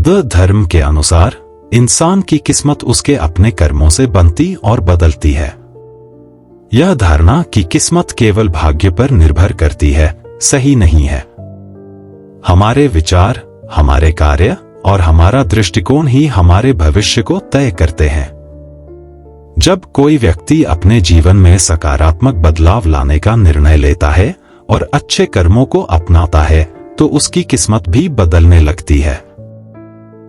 The धर्म के अनुसार इंसान की किस्मत उसके अपने कर्मों से बनती और बदलती है। यह धारणा कि किस्मत केवल भाग्य पर निर्भर करती है सही नहीं है। हमारे विचार, हमारे कार्य और हमारा दृष्टिकोण ही हमारे भविष्य को तय करते हैं। जब कोई व्यक्ति अपने जीवन में सकारात्मक बदलाव लाने का निर्णय लेता है और अच्छे कर्मों को अपनाता है तो उसकी किस्मत भी बदलने लगती है।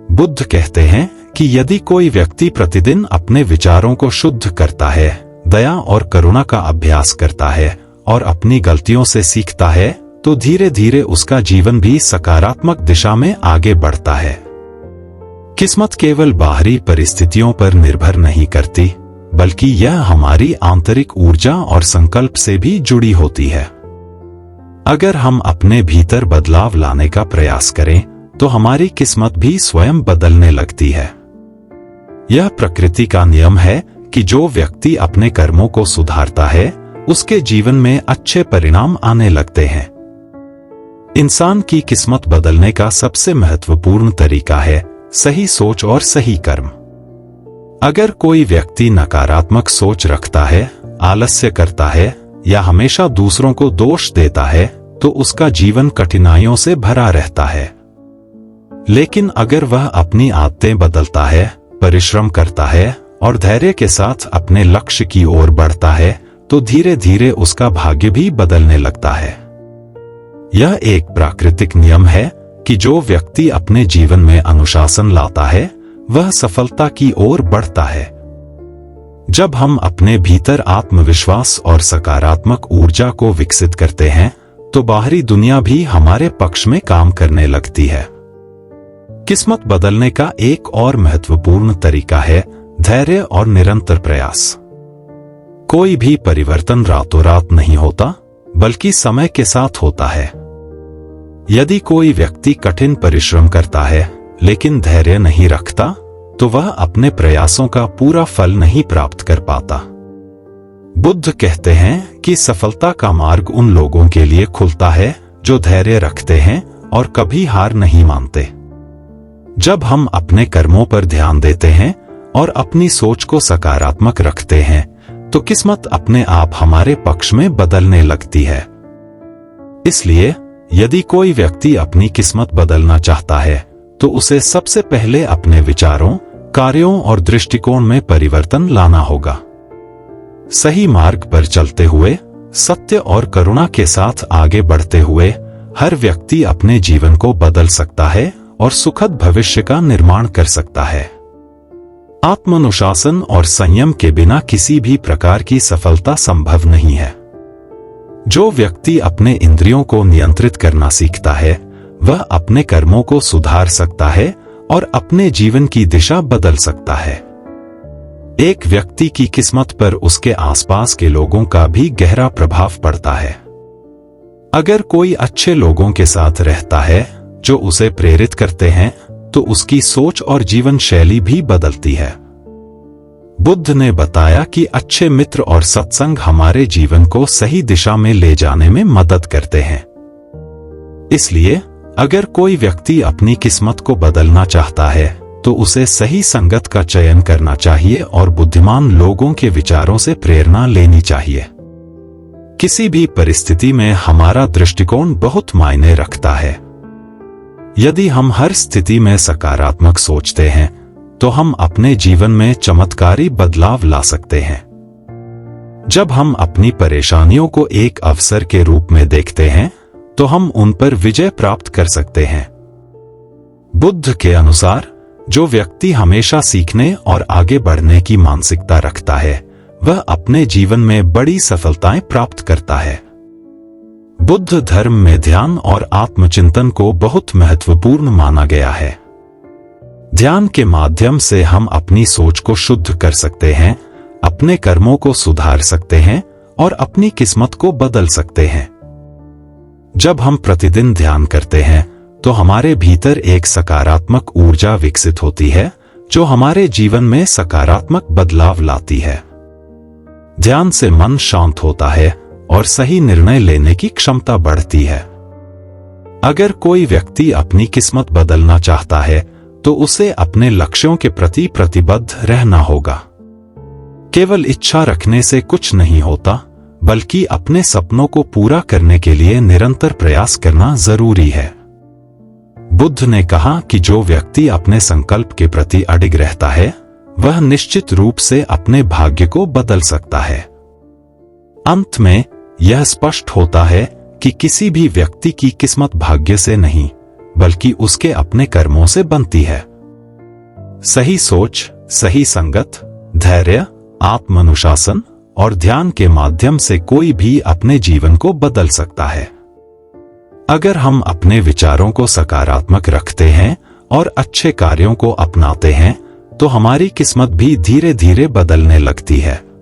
बुद्ध कहते हैं कि यदि कोई व्यक्ति प्रतिदिन अपने विचारों को शुद्ध करता है, दया और करुणा का अभ्यास करता है और अपनी गलतियों से सीखता है तो धीरे धीरे उसका जीवन भी सकारात्मक दिशा में आगे बढ़ता है। किस्मत केवल बाहरी परिस्थितियों पर निर्भर नहीं करती, बल्कि यह हमारी आंतरिक ऊर्जा और संकल्प से भी जुड़ी होती है। अगर हम अपने भीतर बदलाव लाने का प्रयास करें तो हमारी किस्मत भी स्वयं बदलने लगती है। यह प्रकृति का नियम है कि जो व्यक्ति अपने कर्मों को सुधारता है उसके जीवन में अच्छे परिणाम आने लगते हैं। इंसान की किस्मत बदलने का सबसे महत्वपूर्ण तरीका है सही सोच और सही कर्म। अगर कोई व्यक्ति नकारात्मक सोच रखता है, आलस्य करता है या हमेशा दूसरों को दोष देता है तो उसका जीवन कठिनाइयों से भरा रहता है। लेकिन अगर वह अपनी आदतें बदलता है, परिश्रम करता है और धैर्य के साथ अपने लक्ष्य की ओर बढ़ता है तो धीरे धीरे उसका भाग्य भी बदलने लगता है। यह एक प्राकृतिक नियम है कि जो व्यक्ति अपने जीवन में अनुशासन लाता है वह सफलता की ओर बढ़ता है। जब हम अपने भीतर आत्मविश्वास और सकारात्मक ऊर्जा को विकसित करते हैं तो बाहरी दुनिया भी हमारे पक्ष में काम करने लगती है। किस्मत बदलने का एक और महत्वपूर्ण तरीका है धैर्य और निरंतर प्रयास। कोई भी परिवर्तन रातों रात नहीं होता, बल्कि समय के साथ होता है। यदि कोई व्यक्ति कठिन परिश्रम करता है लेकिन धैर्य नहीं रखता तो वह अपने प्रयासों का पूरा फल नहीं प्राप्त कर पाता। बुद्ध कहते हैं कि सफलता का मार्ग उन लोगों के लिए खुलता है जो धैर्य रखते हैं और कभी हार नहीं मानते। जब हम अपने कर्मों पर ध्यान देते हैं और अपनी सोच को सकारात्मक रखते हैं तो किस्मत अपने आप हमारे पक्ष में बदलने लगती है। इसलिए यदि कोई व्यक्ति अपनी किस्मत बदलना चाहता है तो उसे सबसे पहले अपने विचारों, कार्यों और दृष्टिकोण में परिवर्तन लाना होगा। सही मार्ग पर चलते हुए, सत्य और करुणा के साथ आगे बढ़ते हुए हर व्यक्ति अपने जीवन को बदल सकता है और सुखद भविष्य का निर्माण कर सकता है। आत्मानुशासन और संयम के बिना किसी भी प्रकार की सफलता संभव नहीं है। जो व्यक्ति अपने इंद्रियों को नियंत्रित करना सीखता है वह अपने कर्मों को सुधार सकता है और अपने जीवन की दिशा बदल सकता है। एक व्यक्ति की किस्मत पर उसके आसपास के लोगों का भी गहरा प्रभाव पड़ता है। अगर कोई अच्छे लोगों के साथ रहता है जो उसे प्रेरित करते हैं तो उसकी सोच और जीवन शैली भी बदलती है। बुद्ध ने बताया कि अच्छे मित्र और सत्संग हमारे जीवन को सही दिशा में ले जाने में मदद करते हैं। इसलिए अगर कोई व्यक्ति अपनी किस्मत को बदलना चाहता है तो उसे सही संगत का चयन करना चाहिए और बुद्धिमान लोगों के विचारों से प्रेरणा लेनी चाहिए। किसी भी परिस्थिति में हमारा दृष्टिकोण बहुत मायने रखता है। यदि हम हर स्थिति में सकारात्मक सोचते हैं तो हम अपने जीवन में चमत्कारी बदलाव ला सकते हैं। जब हम अपनी परेशानियों को एक अवसर के रूप में देखते हैं तो हम उन पर विजय प्राप्त कर सकते हैं। बुद्ध के अनुसार जो व्यक्ति हमेशा सीखने और आगे बढ़ने की मानसिकता रखता है वह अपने जीवन में बड़ी सफलताएं प्राप्त करता है। बुद्ध धर्म में ध्यान और आत्मचिंतन को बहुत महत्वपूर्ण माना गया है। ध्यान के माध्यम से हम अपनी सोच को शुद्ध कर सकते हैं, अपने कर्मों को सुधार सकते हैं और अपनी किस्मत को बदल सकते हैं। जब हम प्रतिदिन ध्यान करते हैं तो हमारे भीतर एक सकारात्मक ऊर्जा विकसित होती है जो हमारे जीवन में सकारात्मक बदलाव लाती है। ध्यान से मन शांत होता है और सही निर्णय लेने की क्षमता बढ़ती है। अगर कोई व्यक्ति अपनी किस्मत बदलना चाहता है तो उसे अपने लक्ष्यों के प्रति प्रतिबद्ध रहना होगा। केवल इच्छा रखने से कुछ नहीं होता, बल्कि अपने सपनों को पूरा करने के लिए निरंतर प्रयास करना जरूरी है। बुद्ध ने कहा कि जो व्यक्ति अपने संकल्प के प्रति अडिग रहता है, वह निश्चित रूप से अपने भाग्य को बदल सकता है। अंत में यह स्पष्ट होता है कि किसी भी व्यक्ति की किस्मत भाग्य से नहीं, बल्कि उसके अपने कर्मों से बनती है। सही सोच, सही संगत, धैर्य, आत्मानुशासन और ध्यान के माध्यम से कोई भी अपने जीवन को बदल सकता है। अगर हम अपने विचारों को सकारात्मक रखते हैं और अच्छे कार्यों को अपनाते हैं, तो हमारी किस्मत भी धीरे धीरे बदलने लगती है।